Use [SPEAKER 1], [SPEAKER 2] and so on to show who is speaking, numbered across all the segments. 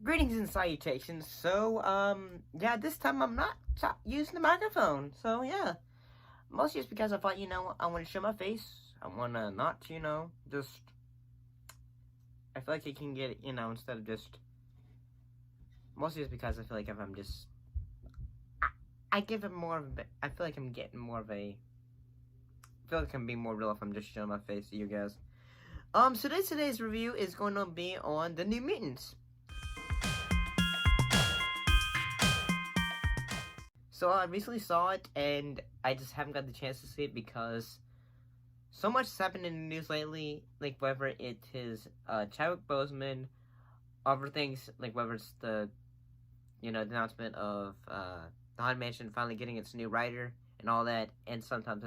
[SPEAKER 1] Greetings and salutations. Yeah, this time I'm not using the microphone. So, yeah. Mostly just because I thought, I want to show my face. I want to not, just. I feel like I can get it, instead of just. Mostly just because I feel like if I'm just. I give it more of a. I feel like I'm getting more of a. I feel like I'm being more real if I'm just showing my face to you guys. So today's review is going to be on the New Mutants. So I recently saw it, and I just haven't got the chance to see it because so much has happened in the news lately. Like whether it is Chadwick Boseman, other things like whether it's the the announcement of the Haunted Mansion finally getting its new writer and all that. And sometimes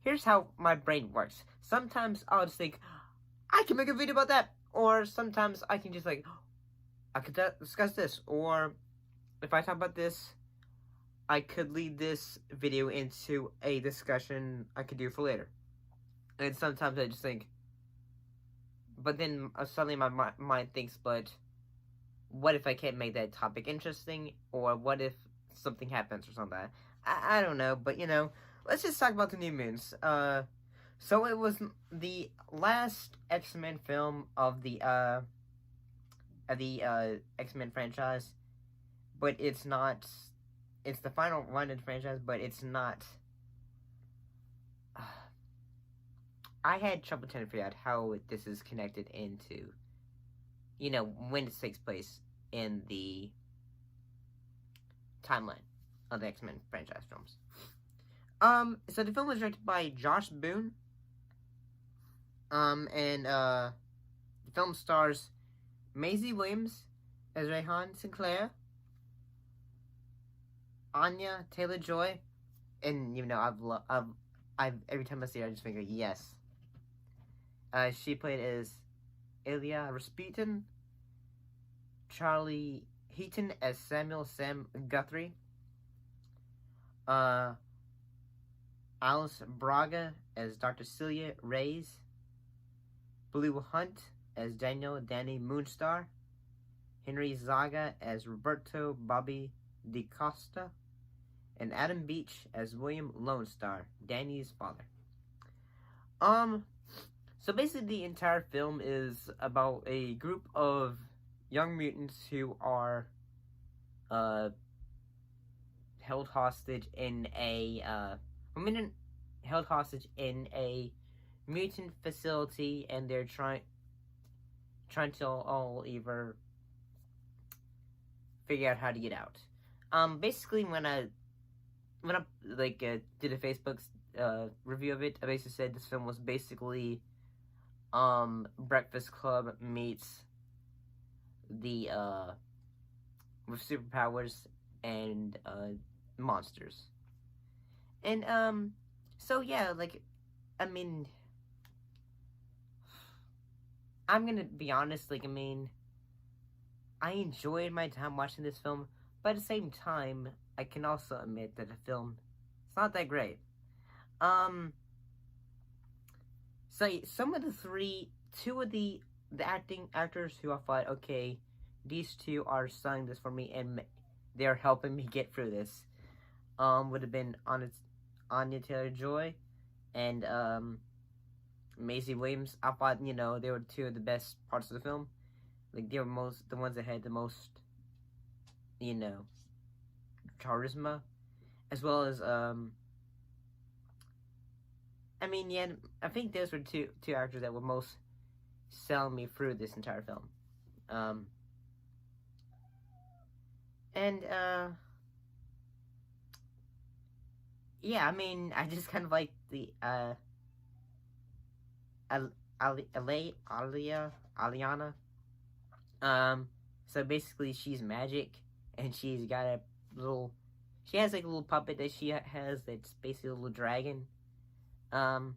[SPEAKER 1] here's how my brain works. Sometimes I'll just think I can make a video about that, or sometimes I can just like I could discuss this, or if I talk about this, I could lead this video into a discussion I could do for later. And sometimes I just think, but then suddenly my mind thinks, but what if I can't make that topic interesting? Or what if something happens or something? I don't know, but let's just talk about the New Moons. So it was the last X-Men film of the X-Men franchise, but it's not. It's the final one in the franchise, but it's not. I had trouble trying to figure out how this is connected into, when it takes place in the timeline of the X-Men franchise films. So the film was directed by Josh Boon. The film stars Maisie Williams as Rehan Sinclair, Anya Taylor-Joy, and I've every time I see her, I just think, yes. She played as Ilya Rasputin, Charlie Heaton as Samuel Sam Guthrie, Alice Braga as Dr. Celia Reyes, Blue Hunt as Daniel Danny Moonstar, Henry Zaga as Roberto Bobby DeCosta, and Adam Beach as William Lone Star, Danny's father. So basically the entire film is about a group of young mutants who are held hostage in a mutant facility, and they're trying to all either figure out how to get out. Basically when I did a Facebook review of it, I basically said this film was basically Breakfast Club meets the with superpowers and monsters. And so yeah, I'm gonna be honest, I enjoyed my time watching this film, but at the same time, I can also admit that the film is not that great. So some of two of the actors who I thought, okay, these two are selling this for me and they're helping me get through this, would have been Anya Taylor-Joy and Maisie Williams. I thought, they were two of the best parts of the film. Like, they were the ones that had the most, charisma, as well as I think those were two actors that were most selling me through this entire film. Yeah, I just kind of like the Aliana. So basically she's magic, and she's got she has like a little puppet that she has that's basically a little dragon. And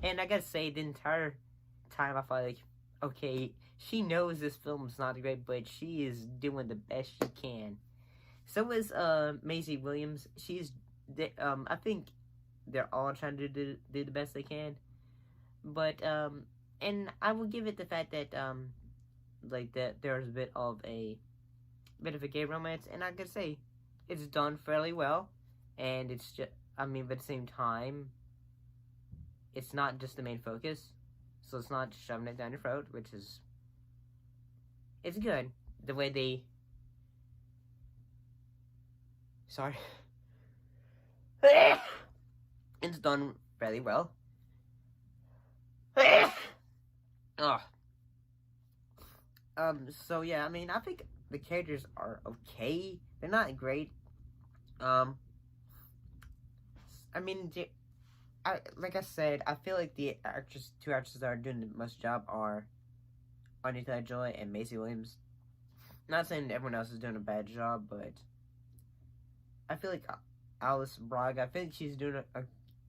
[SPEAKER 1] I gotta say, the entire time I thought, okay, she knows this film's not great, but she is doing the best she can. So is Maisie Williams. I think they're all trying to do the best they can. But and I will give it the fact that like that there's a bit of a gay romance, and I could say it's done fairly well, and it's just but at the same time, it's not just the main focus, so it's not shoving it down your throat, which is it's good the way they. Sorry, it's done fairly well. Oh. So yeah, I think the characters are okay. They're not great. Um, I mean, like I said, I feel like the two actresses that are doing the most job are Anita Joy and Maisie Williams. Not saying everyone else is doing a bad job, but I feel like Alice Braga, I think she's doing a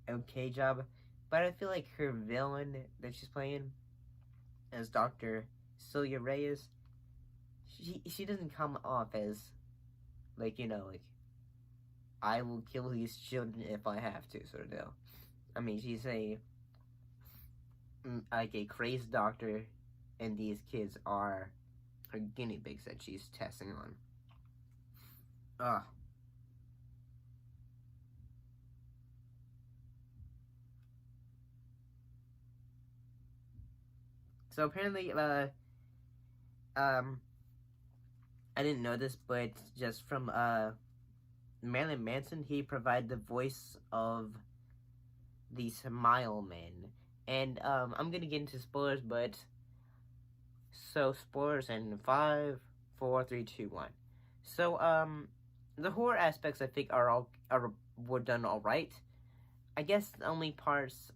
[SPEAKER 1] okay job, but I feel like her villain that she's playing as Dr. Celia Reyes, she doesn't come off as like I will kill these children if I have to sort of deal. She's like a crazed doctor, and these kids are her guinea pigs that she's testing on. Ugh. So apparently, I didn't know this, but just from Marilyn Manson, he provided the voice of the Smile Man, and I'm gonna get into spoilers, but so spoilers in 5, 4, 3, 2, 1. So the horror aspects I think were done all right. I guess the only parts,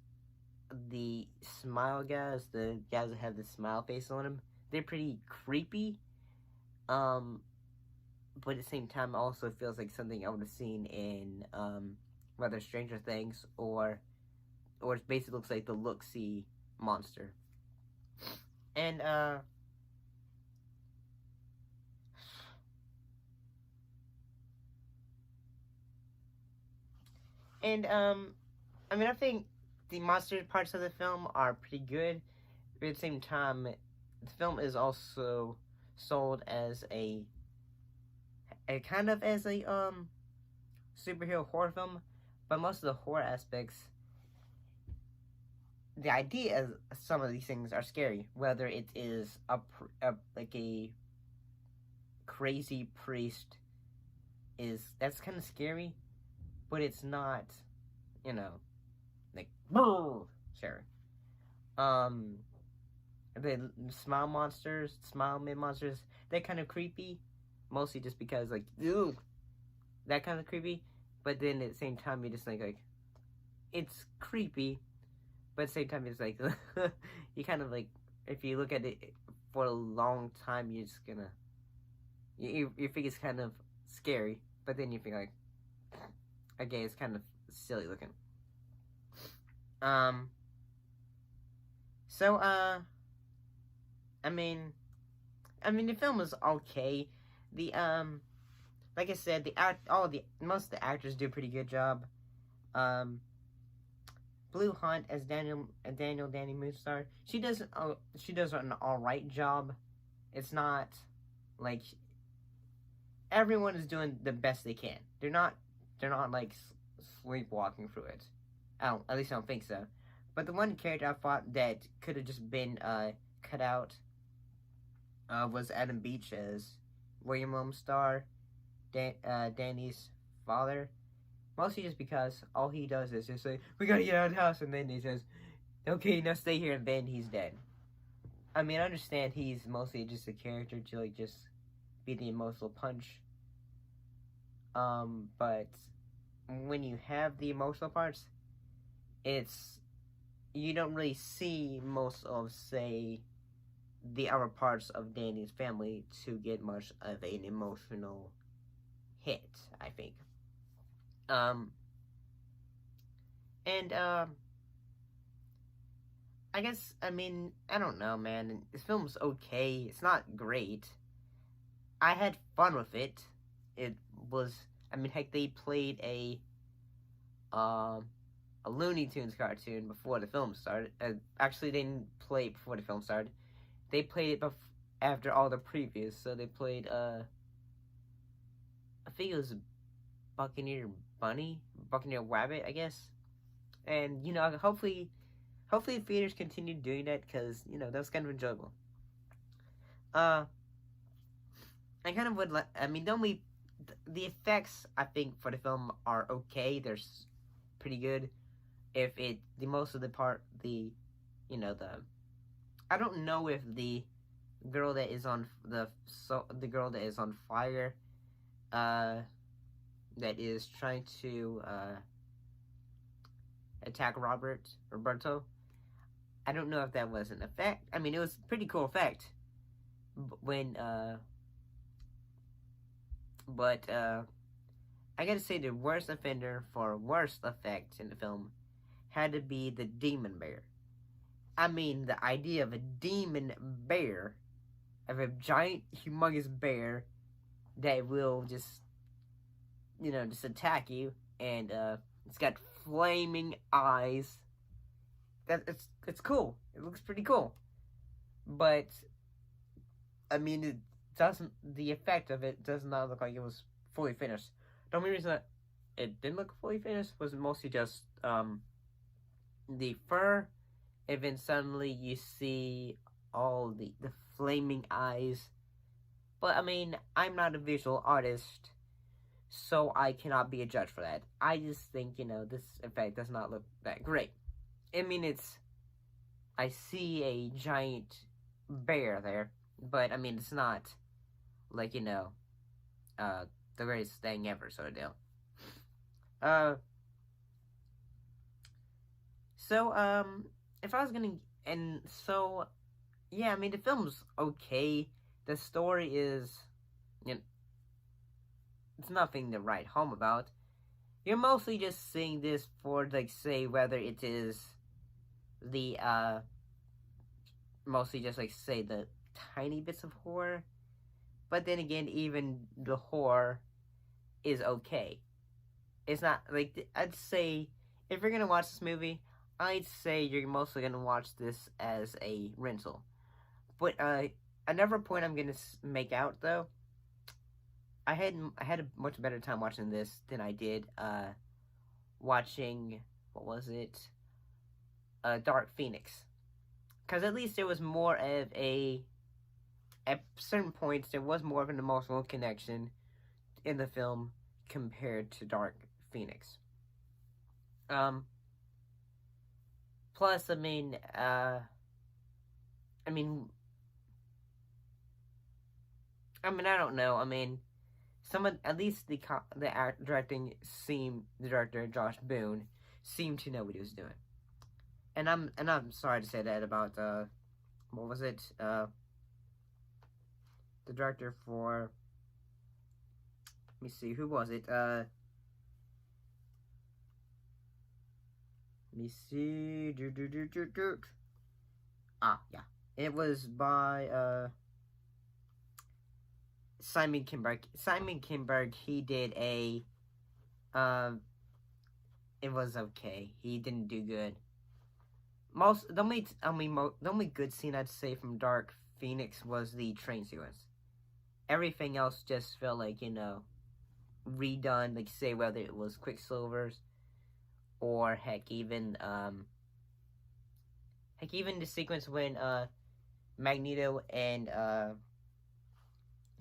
[SPEAKER 1] the smile guys, the guys that have the smile face on them, they're pretty creepy. But at the same time, it also feels like something I would have seen in whether Stranger Things or it basically looks like the Look-See monster. And I think the monster parts of the film are pretty good, but at the same time, the film is also sold as a kind of as a superhero horror film, but most of the horror aspects, the idea of some of these things are scary. Whether it is like a crazy priest that's kind of scary, but it's not, like scary. The smile mid monsters, they're kind of creepy, mostly just because ew, that kind of creepy. But then at the same time, you just think it's creepy, but at the same time, it's you kind of if you look at it for a long time, you're just gonna you think it's kind of scary, but then you think okay, it's kind of silly looking. So the film was okay. The like I said, most of the actors do a pretty good job. Blue Hunt as Danny Moonstar, she does an alright job. It's not like everyone is doing the best they can. They're not sleepwalking through it. At least I don't think so. But the one character I thought that could have just been cut out was Adam Beach as William Lumstar, Danny's father. Mostly just because all he does is just say, "We gotta get out of the house," and then he says, "Okay, now stay here," and then he's dead. I understand he's mostly just a character to just be the emotional punch. But when you have the emotional parts, you don't really see most of, say, the other parts of Danny's family to get much of an emotional hit, I think. I guess, I don't know, man. This film's okay. It's not great. I had fun with it. It was, heck, they played a Looney Tunes cartoon before the film started. Actually, they didn't play it before the film started. They played it after all the previous. So they played I think it was Buccaneer Bunny, Buccaneer Rabbit, I guess. And hopefully theaters continue doing that because that was kind of enjoyable. Uh, I kind of would like. I mean, the effects I think for the film are okay. They're pretty good. If it the most of the part the I don't know if the girl that is on the girl that is on fire uh that is trying to attack Roberto. I don't know if that was an effect. I mean, it was a pretty cool effect when but I gotta say the worst offender for worst effects in the film had to be the demon bear. I mean, the idea of a demon bear, of a giant, humongous bear that will just attack you, and it's got flaming eyes. It's cool. It looks pretty cool, but I mean, it doesn't. The effect of it does not look like it was fully finished. The only reason that it didn't look fully finished was mostly just the fur, and then suddenly you see all the flaming eyes. But I mean, I'm not a visual artist, so I cannot be a judge for that. I just think this effect does not look that great. I mean, I see a giant bear there, but I mean, it's not like the greatest thing ever, sort of deal. Uh, so if I was gonna, and so yeah, I mean the film's okay. The story is, it's nothing to write home about. You're mostly just seeing this for like say whether it is the mostly just like say the tiny bits of horror, but then again, even the horror is okay. It's not like I'd say if you're gonna watch this movie, I'd say you're mostly gonna watch this as a rental. But another point I'm gonna make out though, I had a much better time watching this than I did watching what was it, Dark Phoenix, because at least there was more of at certain points there was more of an emotional connection in the film compared to Dark Phoenix. Plus, I mean, I mean, I don't know. I mean, at least the director Josh Boon seemed to know what he was doing, and I'm sorry to say that about what was it the director for, let me see, who was it, let me see, yeah, it was by Simon Kinberg. He did it was okay. He didn't do good. The only good scene I'd say from Dark Phoenix was the train sequence. Everything else just felt like redone. Like say whether it was Quicksilver's or heck even the sequence when Magneto and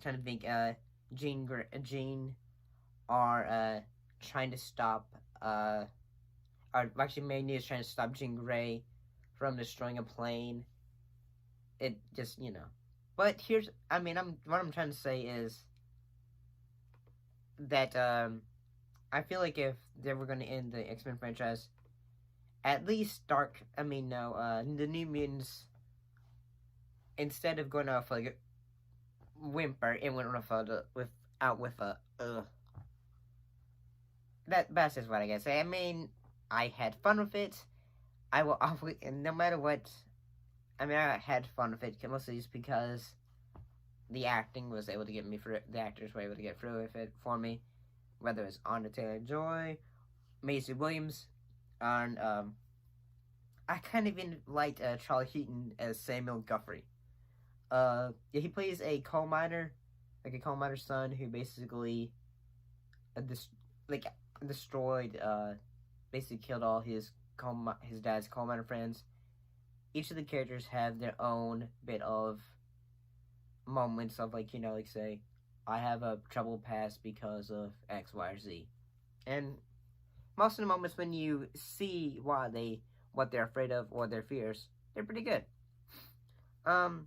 [SPEAKER 1] trying to think Jean are trying to stop actually Magneto's trying to stop Jean Grey from destroying a plane. It just but here's what I'm trying to say is that I feel like if they were going to end the X-Men franchise, at least the New Mutants, instead of going off like whimper, it went off with a that's just what I gotta say. I mean, I had fun with it. I will always, and no matter what, I had fun with it mostly just because the acting was able to get me through. The actors were able to get through with it for me, whether it's Anya Taylor-Joy, Maisie Williams, and I kind of even liked Charlie Heaton as Samuel Guthrie. Yeah, he plays a coal miner, like a coal miner's son who basically, dis- like destroyed, basically killed all his dad's coal miner friends. Each of the characters have their own bit of moments of like like say, I have a troubled past because of X, Y, or Z, and most of the moments when you see what they're afraid of or their fears, they're pretty good. Um,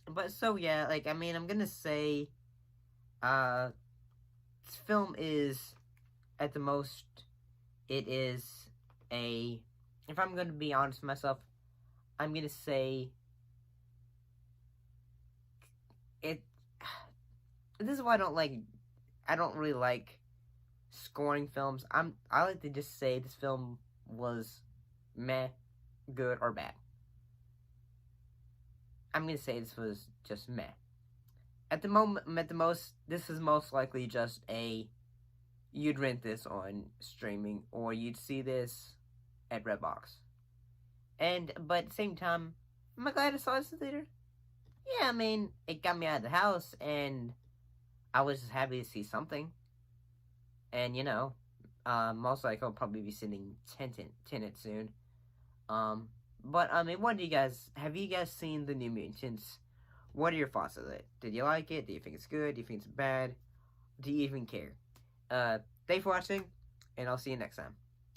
[SPEAKER 1] but so yeah, like I mean, I'm gonna say, uh, this film is at the most, it is a. If I'm gonna be honest with myself, I'm gonna say it. This is why I don't like. I don't really like scoring films. I like to just say this film was meh, good, or bad. I'm gonna say this was just meh. At the moment, at the most, this is most likely just a you'd rent this on streaming or you'd see this at Redbox. And but at the same time, am I glad I saw this in the theater? Yeah, I mean, it got me out of the house, and I was just happy to see something. And most likely I'll probably be sitting Tenet soon. Um, but I mean, what do you guys have? You guys seen the New Mutants? What are your thoughts of it? Did you like it? Do you think it's good? Do you think it's bad? Do you even care? Uh, thanks for watching, and I'll see you next time.